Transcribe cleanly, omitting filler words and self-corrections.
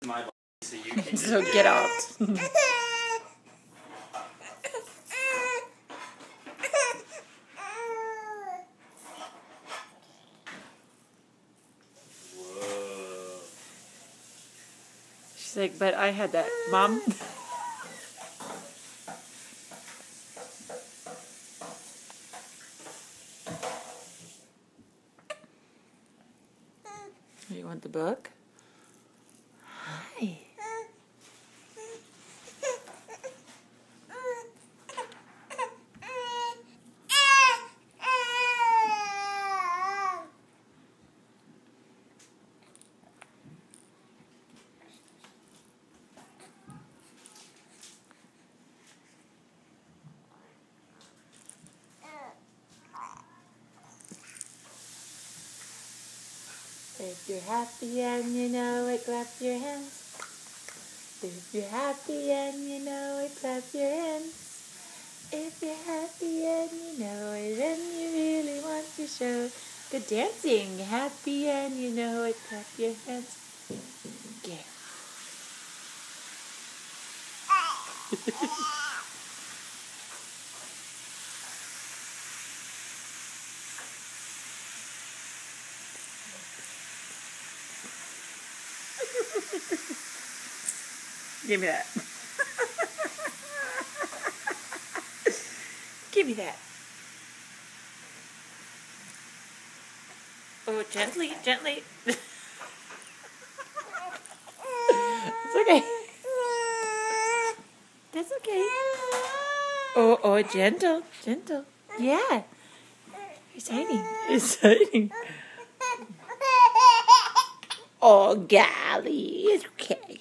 My body, so you can So get out. Whoa. She's like, but I had that, Mom. You want the book? Hi. If you're happy and you know it, clap your hands. If you're happy and you know it, clap your hands. If you're happy and you know it, and you really want to show good dancing. Happy and you know it, clap your hands. Yeah. Give me that. Give me that. Oh, gently, gently. It's okay. That's okay. Oh, gentle, gentle. Yeah. Exciting. Exciting. Oh, golly. It's okay.